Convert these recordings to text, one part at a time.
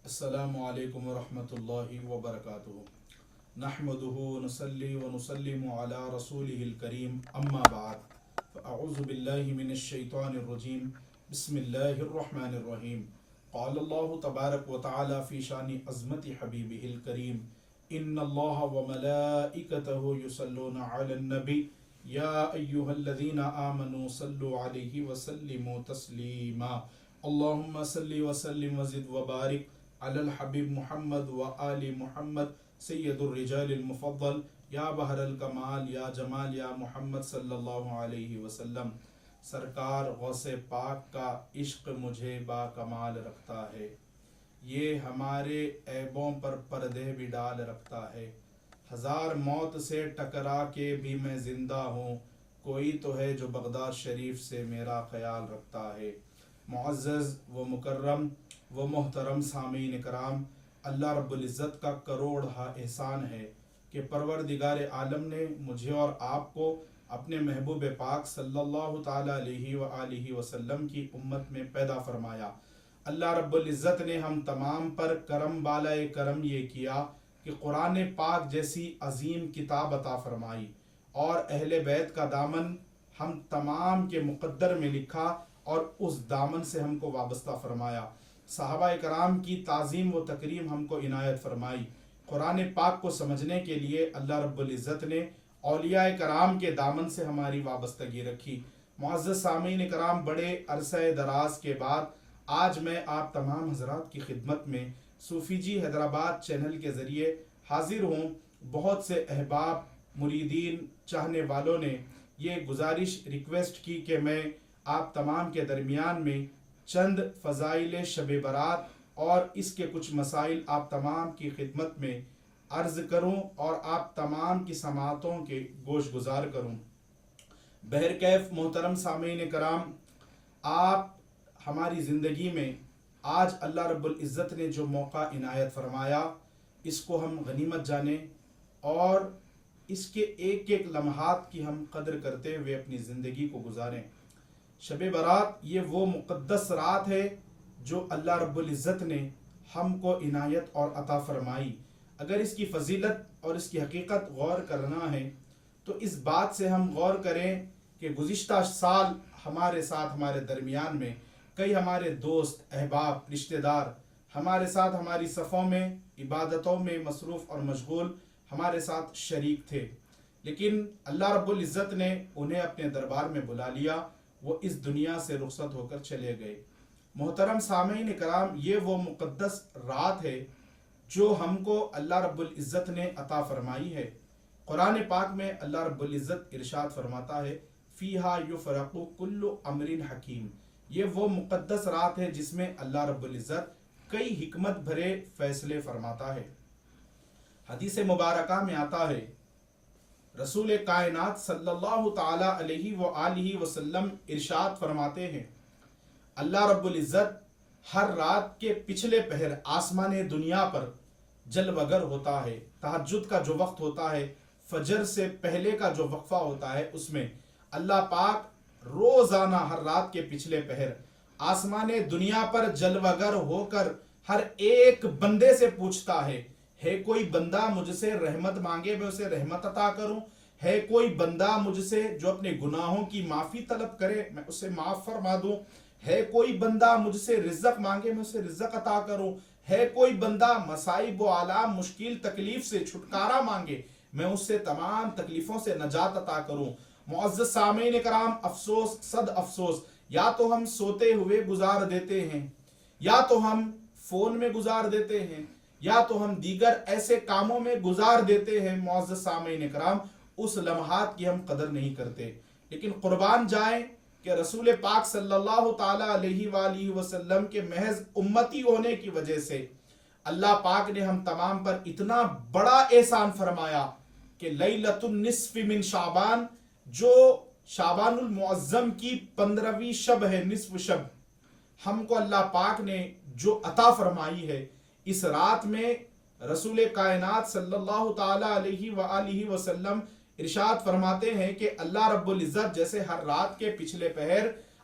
السلام علیکم ورحمۃ اللہ وبرکاتہ نحمده نصلی ونسلم علی رسوله الکریم اما بعد فاعوذ باللہ من الشیطان الرجیم بسم اللہ الرحمن الرحیم قال اللہ تبارک وتعالی فی شان عظمت حبیبہ الکریم ان اللہ وملائکتہ یصلون علی النبی یا ایہا الذین آمنوا صلوا علیہ وسلموا تسلیما اللہم صلی وسلم وزد وبارک علی الحبیب محمد و آل محمد سید الرجال المفضل یا بحر الکمال یا جمال یا محمد صلی اللہ علیہ وسلم۔ سرکار غوث پاک کا عشق مجھے با کمال رکھتا ہے، یہ ہمارے عیبوں پر پردے بھی ڈال رکھتا ہے۔ ہزار موت سے ٹکرا کے بھی میں زندہ ہوں، کوئی تو ہے جو بغداد شریف سے میرا خیال رکھتا ہے۔ معزز و مکرم و محترم سامعین کرام، اللہ رب العزت کا کروڑہا احسان ہے کہ پروردگار عالم نے مجھے اور آپ کو اپنے محبوب پاک صلی اللہ تعالی علیہ وآلہ وسلم کی امت میں پیدا فرمایا۔ اللہ رب العزت نے ہم تمام پر کرم بالائے کرم یہ کیا کہ قرآن پاک جیسی عظیم کتاب عطا فرمائی اور اہل بیت کا دامن ہم تمام کے مقدر میں لکھا اور اس دامن سے ہم کو وابستہ فرمایا۔ صحابہ کرام کی تعظیم و تکریم ہم کو عنایت فرمائی۔ قرآن پاک کو سمجھنے کے لیے اللہ رب العزت نے اولیاء کرام کے دامن سے ہماری وابستگی رکھی۔ معزز سامعین کرام، بڑے عرصہ دراز کے بعد آج میں آپ تمام حضرات کی خدمت میں صوفی جی حیدرآباد چینل کے ذریعے حاضر ہوں۔ بہت سے احباب، مریدین، چاہنے والوں نے یہ گزارش ریکویسٹ کی کہ میں آپ تمام کے درمیان میں چند فضائل شب برات اور اس کے کچھ مسائل آپ تمام کی خدمت میں عرض کروں اور آپ تمام کی سماعتوں کے گوش گزار کروں۔ بہرکیف محترم سامعین کرام، آپ ہماری زندگی میں آج اللہ رب العزت نے جو موقع عنایت فرمایا، اس کو ہم غنیمت جانیں اور اس کے ایک ایک لمحات کی ہم قدر کرتے ہوئے اپنی زندگی کو گزاریں۔ شب برات یہ وہ مقدس رات ہے جو اللہ رب العزت نے ہم کو عنایت اور عطا فرمائی۔ اگر اس کی فضیلت اور اس کی حقیقت غور کرنا ہے تو اس بات سے ہم غور کریں کہ گزشتہ سال ہمارے ساتھ، ہمارے درمیان میں کئی ہمارے دوست، احباب، رشتہ دار ہمارے ساتھ ہماری صفوں میں، عبادتوں میں مصروف اور مشغول ہمارے ساتھ شریک تھے، لیکن اللہ رب العزت نے انہیں اپنے دربار میں بلا لیا، وہ اس دنیا سے رخصت ہو کر چلے گئے۔ محترم سامعین کرام، یہ وہ مقدس رات ہے جو ہم کو اللہ رب العزت نے عطا فرمائی ہے۔ قرآن پاک میں اللہ رب العزت ارشاد فرماتا ہے فیہا یفرق کل امر حکیم، یہ وہ مقدس رات ہے جس میں اللہ رب العزت کئی حکمت بھرے فیصلے فرماتا ہے۔ حدیث مبارکہ میں آتا ہے، رسول کائنات صلی اللہ تعالی علیہ وآلہ وسلم ارشاد فرماتے ہیں، اللہ رب العزت ہر رات کے پچھلے پہر آسمان دنیا پر جلوگر ہوتا ہے۔ تہجد کا جو وقت ہوتا ہے، فجر سے پہلے کا جو وقفہ ہوتا ہے، اس میں اللہ پاک روزانہ ہر رات کے پچھلے پہر آسمان دنیا پر جلوگر ہو کر ہر ایک بندے سے پوچھتا ہے کوئی بندہ مجھ سے رحمت مانگے میں اسے رحمت عطا کروں، ہے کوئی بندہ مجھ سے جو اپنے گناہوں کی معافی طلب کرے میں اسے معاف فرما دوں، ہے کوئی بندہ مجھ سے رزق مانگے میں اسے رزق عطا کروں، ہے کوئی بندہ مصائب و آلام، مشکل تکلیف سے چھٹکارا مانگے میں اس سے تمام تکلیفوں سے نجات عطا کروں۔ معزز سامعین کرام، افسوس، صد افسوس، یا تو ہم سوتے ہوئے گزار دیتے ہیں، یا تو ہم فون میں گزار دیتے ہیں، یا تو ہم دیگر ایسے کاموں میں گزار دیتے ہیں۔ معزز سامعین کرام، اس لمحات کی ہم قدر نہیں کرتے، لیکن قربان جائیں کہ رسول پاک صلی اللہ تعالی علیہ وآلہ وسلم کے محض امتی ہونے کی وجہ سے اللہ پاک نے ہم تمام پر اتنا بڑا احسان فرمایا کہ لیلۃ النصف من شعبان، جو شعبان المعظم کی 15ویں شب ہے، نصف شب، ہم کو اللہ پاک نے جو عطا فرمائی ہے، اس رات میں رسول کائنات صلی اللہ تعالی علیہ وآلہ وسلم ارشاد فرماتے ہیں کہ اللہ رب العزت جیسے ہر رات کے پچھلے پہر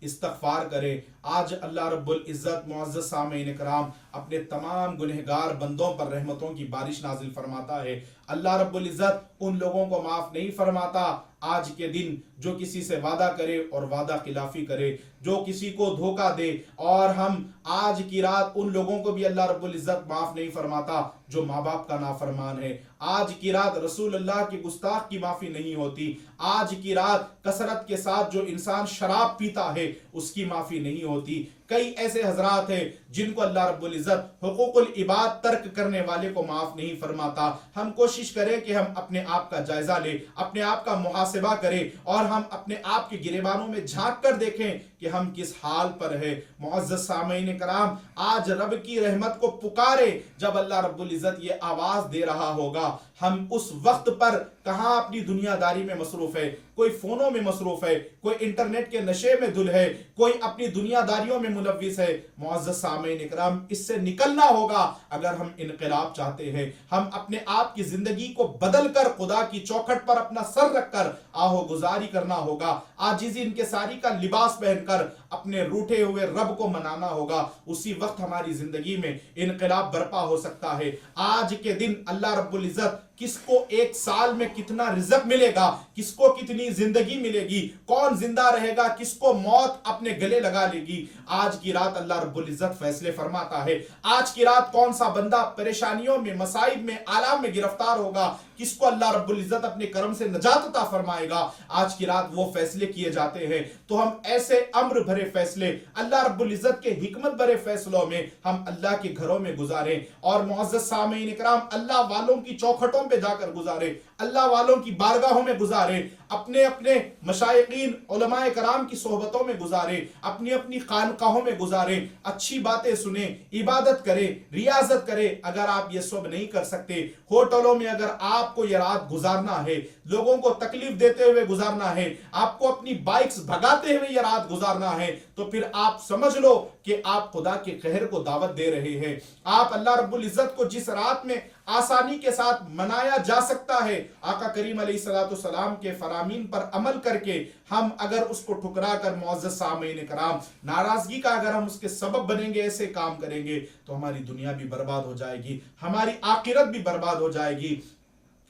استغفار کریں۔ آج اللہ رب العزت معزز سامعین کرام اپنے تمام گنہگار بندوں پر رحمتوں کی بارش نازل فرماتا ہے۔ اللہ رب العزت ان لوگوں کو معاف نہیں فرماتا آج کے دن جو کسی سے وعدہ کرے اور وعدہ خلافی کرے، جو کسی کو دھوکہ دے، اور ہم آج کی رات ان لوگوں کو بھی اللہ رب العزت معاف نہیں فرماتا جو ماں باپ کا نافرمان ہے۔ آج کی رات رسول اللہ کی گستاخ کی معافی نہیں ہوتی۔ آج کی رات کثرت کے ساتھ جو انسان شراب پیتا ہے اس کی معافی نہیں ہوتی۔ کئی ایسے حضرات ہیں جن کو اللہ رب العزت حقوق العباد ترک کرنے والے کو معاف نہیں فرماتا۔ ہم کوشش کریں کہ ہم اپنے آپ کا جائزہ لیں، اپنے آپ کا محاسبہ کریں، اور ہم اپنے آپ کے گریبانوں میں جھانک کر دیکھیں کہ ہم کس حال پر ہیں۔ معزز سامعین کرام، آج رب کی رحمت کو پکارے جب اللہ رب العزت یہ آواز دے رہا ہوگا۔ ہم اس وقت پر کہاں اپنی دنیا داری میں مصروف ہے، کوئی فونوں میں مصروف ہے، کوئی انٹرنیٹ کے نشے میں دھل ہے، کوئی اپنی دنیا داریوں میں ملوث ہے۔ معزز سامعین اکرام، اس سے نکلنا ہوگا اگر ہم انقلاب چاہتے ہیں۔ ہم اپنے آپ کی زندگی کو بدل کر خدا کی چوکھٹ پر اپنا سر رکھ کر آہو گزاری کرنا ہوگا، عاجزی انکساری کا لباس پہن کر اپنے روٹھے ہوئے رب کو منانا ہوگا۔ اسی وقت ہماری زندگی میں انقلاب برپا ہو سکتا ہے۔ آج کے دن اللہ رب العزت کس کو ایک سال میں کتنا رزق ملے گا، کس کو کتنی زندگی ملے گی، کون زندہ رہے گا، کس کو موت اپنے گلے لگا لے گی، آج کی رات اللہ رب العزت فیصلے فرماتا ہے۔ آج کی رات کون سا بندہ پریشانیوں میں، مصائب میں، آلام میں گرفتار ہوگا، کس کو اللہ رب العزت اپنے کرم سے نجات عطا فرمائے گا، آج کی رات وہ فیصلے کیے جاتے ہیں۔ تو ہم ایسے امر بھرے فیصلے، اللہ رب العزت کے حکمت بھرے فیصلوں میں ہم اللہ کے گھروں میں گزاریں، اور معزز سامعین اکرام اللہ والوں کی چوکھٹوں پہ جا کر گزاریں، اللہ والوں کی بارگاہوں میں گزاریں، اپنے اپنے مشائقین علماء کرام کی صحبتوں میں گزاریں، اپنی اپنی خانقاہوں میں گزاریں، اچھی باتیں سنیں، عبادت کریں، ریاضت کریں۔ اگر آپ یہ سب نہیں کر سکتے، ہوٹلوں میں اگر آپ کو یہ رات گزارنا ہے، لوگوں کو تکلیف دیتے ہوئے گزارنا ہے، آپ کو اپنی بائکس بھگاتے ہوئے یہ رات گزارنا ہے، تو پھر آپ سمجھ لو کہ آپ خدا کے قہر کو دعوت دے رہے ہیں۔ آپ اللہ رب العزت کو جس رات میں آسانی کے ساتھ منایا جا سکتا ہے، آقا کریم علیہ السلام کے فرامین پر عمل کر کے ہم اگر اس کو ٹھکرا کر معزز سامعین کرام ناراضگی کا اگر ہم اس کے سبب بنیں گے، ایسے کام کریں گے، تو ہماری دنیا بھی برباد ہو جائے گی، ہماری آخرت بھی برباد ہو جائے گی۔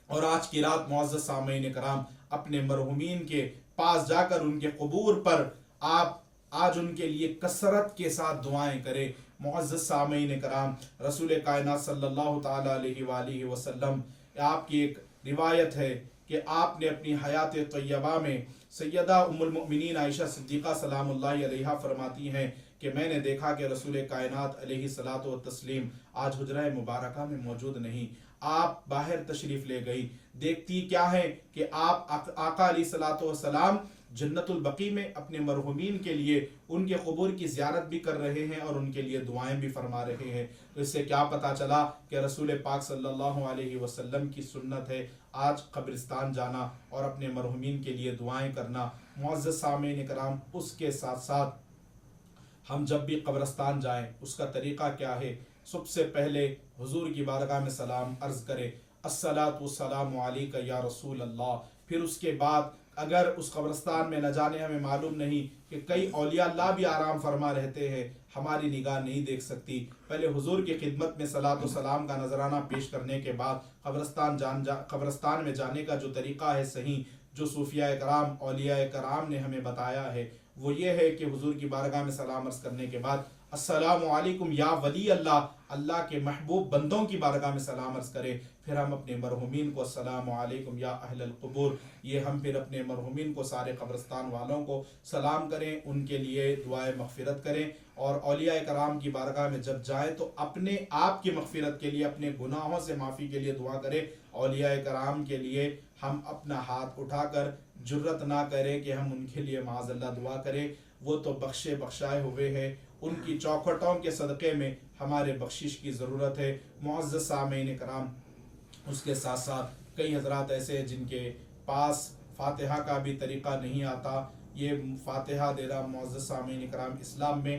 اور آج کی رات معزز سامعین کرام اپنے مرحومین کے پاس جا کر ان کے قبور پر آپ آج ان کے لیے کثرت کے ساتھ دعائیں کریں۔ معزز سامعین کرام، رسول کائنات صلی اللہ تعالی علیہ وآلہ وسلم، آپ کی ایک روایت ہے کہ آپ نے اپنی حیات طیبہ میں سیدہ ام المؤمنین عائشہ صدیقہ سلام اللہ علیہا فرماتی ہیں کہ میں نے دیکھا کہ رسول کائنات علیہ الصلوۃ والتسلیم آج حجرہ مبارکہ میں موجود نہیں، آپ باہر تشریف لے گئی۔ دیکھتی کیا ہے کہ آپ آقا علیہ الصلوۃ والسلام جنت البقیع میں اپنے مرحومین کے لیے ان کے قبور کی زیارت بھی کر رہے ہیں اور ان کے لیے دعائیں بھی فرما رہے ہیں۔ تو اس سے کیا پتا چلا کہ رسول پاک صلی اللہ علیہ وسلم کی سنت ہے آج قبرستان جانا اور اپنے مرحومین کے لیے دعائیں کرنا۔ معزز سامعین کرام، اس کے ساتھ ساتھ ہم جب بھی قبرستان جائیں اس کا طریقہ کیا ہے؟ سب سے پہلے حضور کی بارگاہ میں سلام عرض کرے، الصلاۃ والسلام علیک یا رسول اللہ۔ پھر اس کے بعد اگر اس قبرستان میں نہ جانے ہمیں معلوم نہیں کہ کئی اولیاء اللہ بھی آرام فرما رہتے ہیں، ہماری نگاہ نہیں دیکھ سکتی، پہلے حضور کی خدمت میں صلاۃ و سلام کا نذرانہ پیش کرنے کے بعد قبرستان میں جانے کا جو طریقہ ہے صحیح، جو صوفیاء کرام اولیاء کرام نے ہمیں بتایا ہے، وہ یہ ہے کہ حضور کی بارگاہ میں سلام عرض کرنے کے بعد السلام علیکم یا ولی اللہ، اللہ کے محبوب بندوں کی بارگاہ میں سلام عرض کریں۔ پھر ہم اپنے مرحومین کو السلام علیکم یا اہل القبور، یہ ہم پھر اپنے مرحومین کو، سارے قبرستان والوں کو سلام کریں، ان کے لیے دعائے مغفرت کریں، اور اولیاء کرام کی بارگاہ میں جب جائیں تو اپنے آپ کی مغفرت کے لیے، اپنے گناہوں سے معافی کے لیے دعا کریں۔ اولیاء کرام کے لیے ہم اپنا ہاتھ اٹھا کر جرت نہ کریں کہ ہم ان کے لیے معاذ اللہ دعا کریں، وہ تو بخشے بخشائے ہوئے ہیں، ان کی چوکھٹوں کے صدقے میں ہمارے بخشش کی ضرورت ہے۔ معزز سامعین کرام، اس کے ساتھ ساتھ کئی حضرات ایسے ہیں جن کے پاس فاتحہ کا بھی طریقہ نہیں آتا۔ یہ فاتحہ دینا معزز سامعین کرام اسلام میں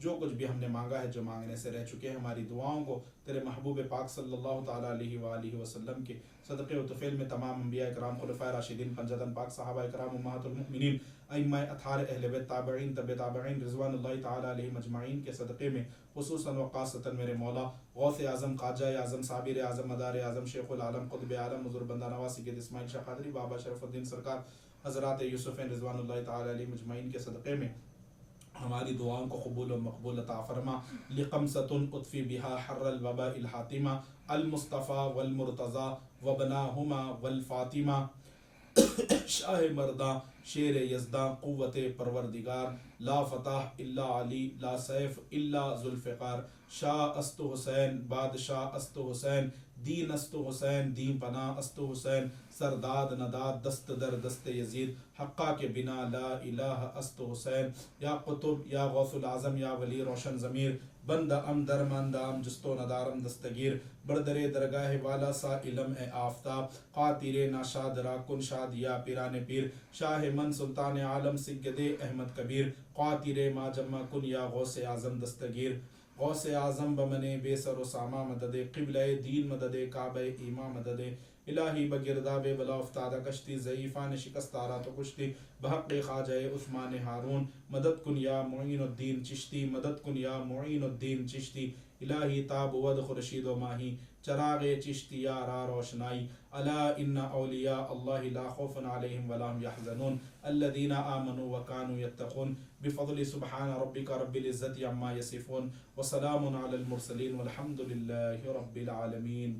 جو کچھ بھی ہم نے مانگا ہے، جو مانگنے سے رہ چکے ہیں، ہماری دعاؤں کو تیرے محبوب پاک صلی اللہ تعالیٰ علیہ وآلہ وسلم کے صدقے و طفیل میں تمام انبیاء کرام، خلفائے راشدین، پنجتن پاک صحابہ کرام، امہات المؤمنین، ائمہ اطہار، اہل بیت، تابعین، تبع تابعین، رضوان اللہ تعالیٰ علیہم اجمعین کے صدقے میں خصوصاً و خاصتاً میرے مولا غوث اعظم، خواجہ اعظم، صابر اعظم، مدار اعظم، شیخ العالم، قطب عالم، حضور بندہ نواز سید اسماعیل شاہ قادری، بابا شرف الدین سرکار، حضرات یوسفین رضوان اللہ تعالیٰ علیہم اجمعین کے صدقے میں ہماری دعاؤں کو قبول و مقبول عطا فرما۔ لقمصۃ اطفی بہا حر الوباء الحاتمہ، المصطفیٰ والمرتضیٰ وبناہما والفاطمہ، شاہ مرداں، شیر یزداں، قوت پروردگار، لا فتح الا علی، لا سیف الا ذوالفقار، شاہ است حسین، بادشاہ است حسین، دین است حسین، دین پناہ است حسین، سرداد نداد، دست در دست یزید، حقا کے بنا لا الہ است حسین، یا قطب، یا غوث العظم، یا ولی روشن ضمیر، بند ام درمند ام جست و ندارم دستگیر، بردر درگاہ والا سا علم اے آفتاب، قاطر ناشاد را کن شاد یا پیران پیر، شاہ من سلطان عالم سید احمد کبیر، قاطر ما جمع کن یا غوث اعظم دستگیر، غوث اعظم بمن بے سر و ساما مدد، قبلہ دین مدد، کعبہ ایما مدد، الہی بگرداب بلا افتادہ کشتی، ضعیفان شکستارا تو کشتی، بحق خواجہ عثمان ہارون، مدد کن یا معین الدین چشتی، مدد کن یا معین الدین چشتی، الہی تاب ود خورشید و ماہی، چراغ چشتیہ را روشنائی، الا ان اولیاء اللہ لا خوف علیہم ولا هم یحزنون الذین آمنوا وکانوا یتقون، بفضل سبحان ربک رب العزت عما یصفون، وسلام علی المرسلین والحمد للہ رب العالمین۔